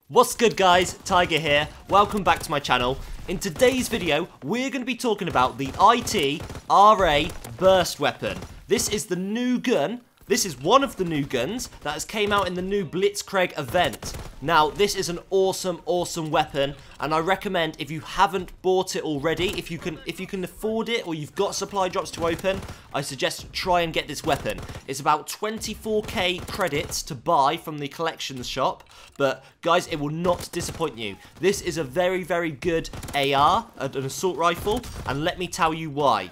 What's good guys, Tiger here, welcome back to my channel. In today's video, we're going to be talking about the Itra burst weapon. This is the new gun, this is one of the new guns that has came out in the new Blitzkrieg event. Now, this is an awesome weapon, and I recommend if you haven't bought it already, if you can afford it or you've got supply drops to open, I suggest try and get this weapon. It's about 24k credits to buy from the collections shop, but guys, it will not disappoint you. This is a very good AR, an assault rifle, and let me tell you why.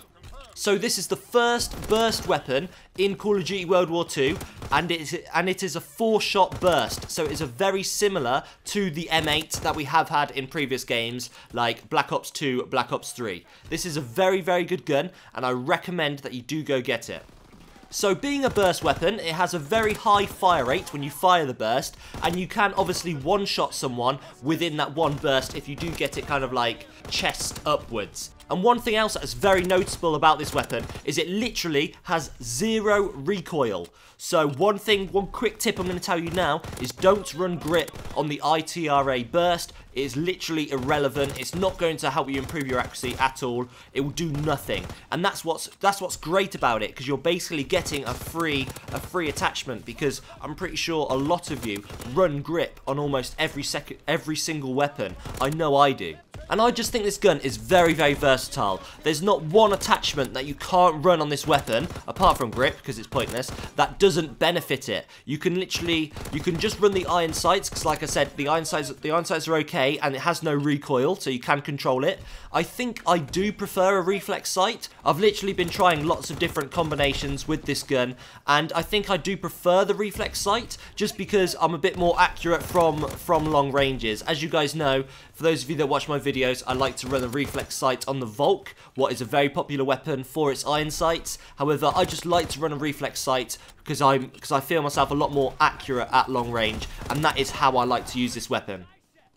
So this is the first burst weapon in Call of Duty World War 2, and it is a 4-shot burst, so it's very similar to the M8 that we have had in previous games, like Black Ops 2, Black Ops 3. This is a very good gun, and I recommend that you do go get it. So being a burst weapon, it has a very high fire rate when you fire the burst, and you can obviously one-shot someone within that one burst if you do get it kind of like chest upwards. And one thing else that is very noticeable about this weapon is it literally has 0 recoil. So one quick tip I'm going to tell you now is don't run grip on the Itra burst. It is literally irrelevant. It's not going to help you improve your accuracy at all. It will do nothing. And that's what's great about it, because you're basically getting a free attachment, because I'm pretty sure a lot of you run grip on almost every single weapon. I know I do. And I just think this gun is very versatile. There's not one attachment that you can't run on this weapon, apart from grip, because it's pointless, that doesn't benefit it. You can just run the iron sights, because like I said, the iron sights are okay, and it has no recoil, so you can control it. I think I do prefer a reflex sight. I've literally been trying lots of different combinations with this gun, and I think I do prefer the reflex sight, just because I'm a bit more accurate from long ranges. As you guys know, for those of you that watch my videos, I like to run a reflex sight on the Volk, what is a very popular weapon for its iron sights. However, I just like to run a reflex sight because I feel myself a lot more accurate at long range, and that is how I like to use this weapon.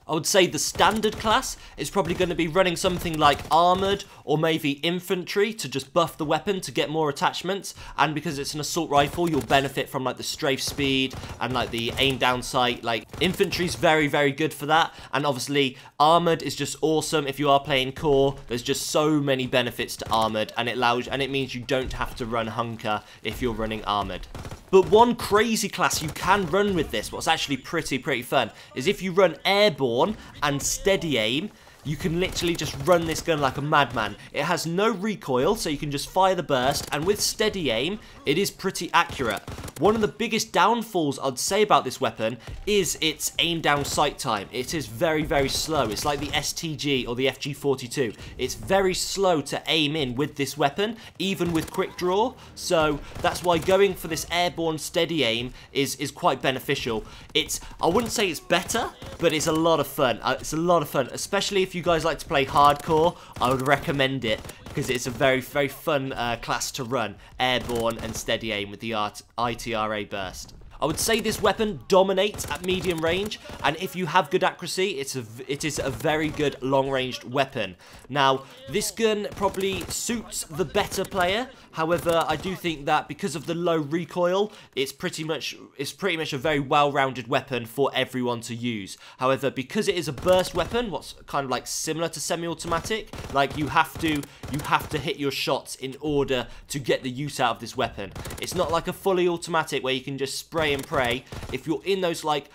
I would say the standard class is probably going to be running something like armoured or maybe infantry to just buff the weapon to get more attachments, and because it's an assault rifle, you'll benefit from like the strafe speed and like the aim down sight. Like infantry's very good for that, and obviously armoured is just awesome if you are playing core. There's just so many benefits to armoured, and it means you don't have to run hunker if you're running armoured. But one crazy class you can run with this, what's actually pretty fun, is if you run airborne and steady aim, you can literally just run this gun like a madman. It has no recoil, so you can just fire the burst, and with steady aim, it is pretty accurate. One of the biggest downfalls I'd say about this weapon is its aim down sight time. It is very slow. It's like the STG or the FG42. It's very slow to aim in with this weapon, even with quick draw. So that's why going for this airborne steady aim is quite beneficial. I wouldn't say it's better, but it's a lot of fun. It's a lot of fun, especially if you guys like to play hardcore. I would recommend it, because it's a very fun class to run, airborne and steady aim with the Itra burst. I would say this weapon dominates at medium range, and if you have good accuracy, it is a very good long-ranged weapon. Now, this gun probably suits the better player. However, I do think that because of the low recoil, it's pretty much a very well-rounded weapon for everyone to use. However, because it is a burst weapon, what's kind of like similar to semi-automatic, like you have to hit your shots in order to get the use out of this weapon. It's not like a fully automatic where you can just spray and pray. If you're in those like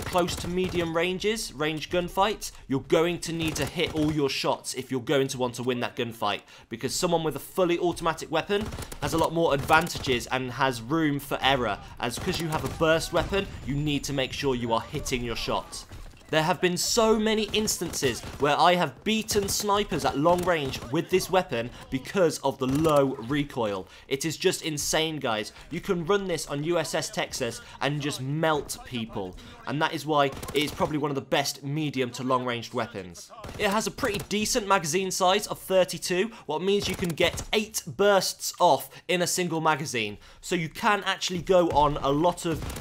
close to medium range gunfights, you're going to need to hit all your shots if you're going to want to win that gunfight, because someone with a fully automatic weapon has a lot more advantages and has room for error, as because you have a burst weapon, you need to make sure you are hitting your shots. There have been so many instances where I have beaten snipers at long range with this weapon because of the low recoil. It is just insane, guys. You can run this on USS Texas and just melt people, and that is why it is probably one of the best medium to long ranged weapons. It has a pretty decent magazine size of 32, what means you can get 8 bursts off in a single magazine. So you can actually go on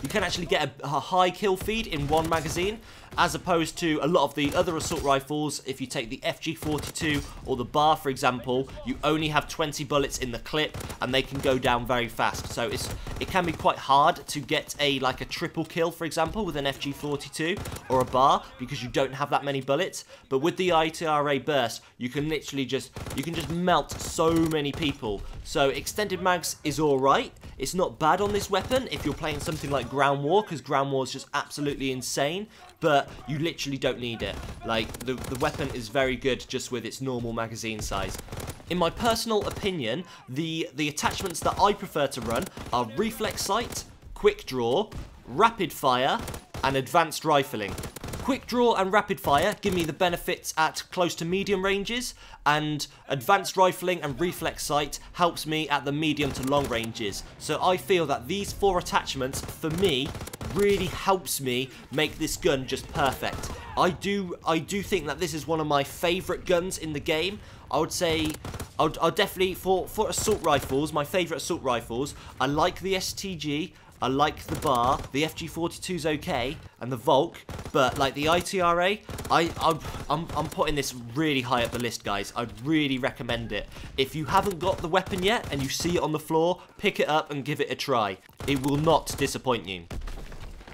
you can actually get a high kill feed in one magazine, as opposed to a lot of the other assault rifles. If you take the FG42 or the bar, for example, you only have 20 bullets in the clip and they can go down very fast. So it can be quite hard to get like a triple kill, for example, with an FG42 or a bar because you don't have that many bullets. But with the ITRA burst, you can literally just melt so many people. So extended mags is alright. It's not bad on this weapon if you're playing something like Ground War, because Ground War is just absolutely insane, but you literally don't need it. Like, the weapon is very good just with its normal magazine size. In my personal opinion, the attachments that I prefer to run are Reflex Sight, Quick Draw, Rapid Fire, and Advanced Rifling. Quick Draw and Rapid Fire give me the benefits at close to medium ranges, and Advanced Rifling and Reflex Sight helps me at the medium to long ranges. So I feel that these 4 attachments, for me, really helps me make this gun just perfect. I do think that this is one of my favourite guns in the game. I would say, I'll definitely, for assault rifles, my favourite assault rifles, I like the STG, I like the bar, the FG42's okay, and the Volk, but like the ITRA, I'm putting this really high up the list, guys. I'd really recommend it. If you haven't got the weapon yet and you see it on the floor, pick it up and give it a try. It will not disappoint you.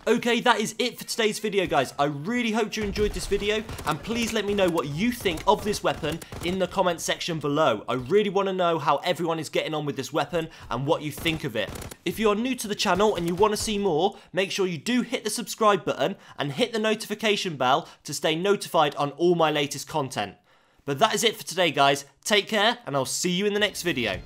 Okay, that is it for today's video, guys. I really hope you enjoyed this video, and please let me know what you think of this weapon in the comment section below. I really want to know how everyone is getting on with this weapon and what you think of it. If you are new to the channel and you want to see more, make sure you do hit the subscribe button and hit the notification bell to stay notified on all my latest content. But that is it for today, guys. Take care, and I'll see you in the next video.